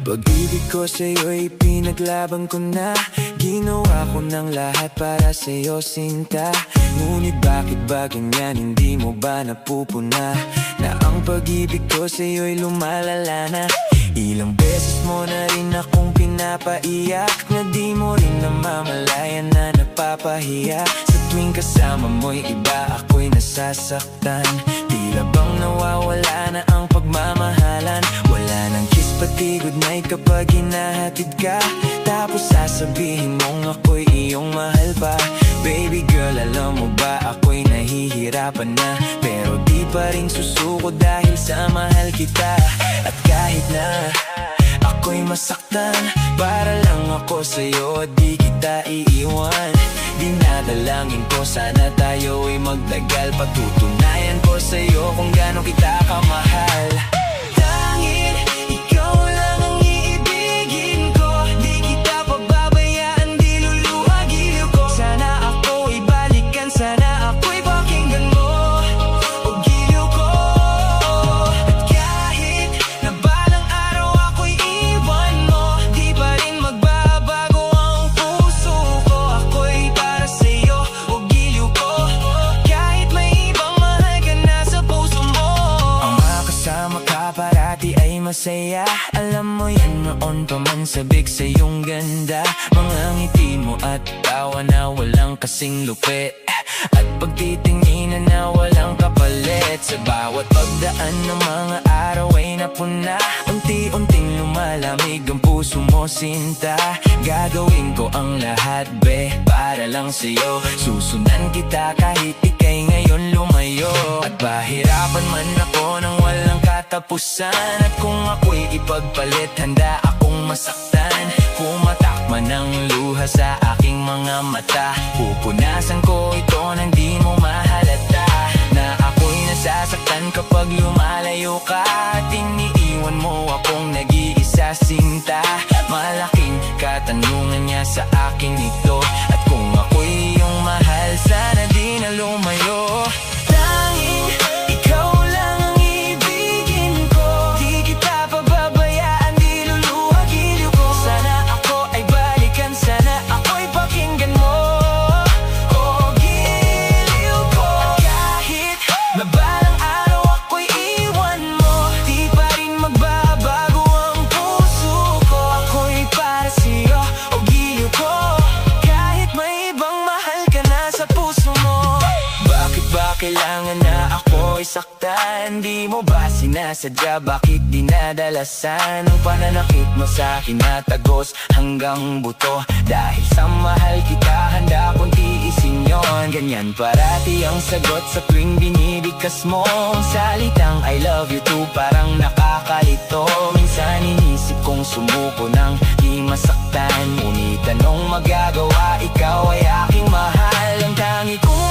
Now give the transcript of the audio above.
Pag-ibig ko sa'yo'y pinaglaban ko na. Ginawa ko ng lahat para sa'yo, sinta. Ngunit bakit ba ganyan, hindi mo ba napupuna na ang pag-ibig ko sa'yo'y lumalala na? Ilang beses mo na rin akong pinapaiyak, na di mo rin namamalayan na napapahiya. Sa tuwing kasama mo'y iba, ako'y nasasaktan. Tila bang nawawala na ang pagmamahalan. Wala nang kiss pati good night kapag hinahatid ka. Tapos sasabihin mong ako'y iyong mahal pa. Baby girl, alam mo ba ako'y nahihirapan na, pero di pa rin susuko dahil sa mahal kita. At kahit na ako'y masaktan, para lang ako sa'yo at di kita iiwan. Dinadalangin ko sana tayo'y magtagal. Patutunayan ko sa'yo kung gaano kita kamahal. Tanging ikaw lang ang iibigin ko. Di kita pababayaan, di luluhagiliw ko. Sana ako'y balikan, sana ako'y pakinggan mo, o giliw ko. At kahit na balang araw ako'y iwan mo, di pa rin magbabago ang puso ko. Ako'y para sa'yo, o giliw ko. Kahit may ibang mahal ka na sa puso mo. Ang makasama ka parati ay masaya. Alam mo yan noon pa man sabik sa iyong ganda. Mga ngiti mo at tawa na walang kasing lupit, at pagtitinginan na walang kapalit. Sa bawat pagdaan ng mga araw ay napuna. Unti-unting lumalamig ang puso mo, sinta. Gagawin ko ang lahat, be, para lang sa'yo. Susundan kita kahit ika'y ngayon lumayo. At pahirapan man ako ng walang katapusan, at kung ako'y ipagpalit, handa akong masaktan. Pumatak man ang luha sa aking mga mata, pupunasan ko ito nang di mo mahalata na ako'y nasasaktan kapag lumalayo ka. At iniiwan mo akong nag-iisa, sinta. Malaking katanungan niya sa akin ito, at kung ako'y iyong mahal, sana di na lumayo. Tanging ikaw lang ang iibigin ko. Di kita pababayaan, di luluhagiliw ko. Sana ako ay balikan, sana ako'y pakinggan mo, o giliw ko. Kahit na balang araw ako'y iwan mo, di pa rin magbabago ang puso ko. Ako'y para sa'yo, o giliw ko. Kahit may ibang mahal ka na sa puso mo. Bakit ba kailangan na ako'y saktan? Di mo ba sinasadya? Bakit dinadalasan ang pananakit mo sa akin na tagos hanggang buto? Dahil sa mahal kita, handa kong tiisin yon. Ganyan parati ang sagot sa tuwing binibigkas mo ang salitang I love you too, parang nakakalito. Minsan inisip kong sumuko nang di masaktan, ngunit anong magagawa, ikaw ay aking mahal. Ang tangi kong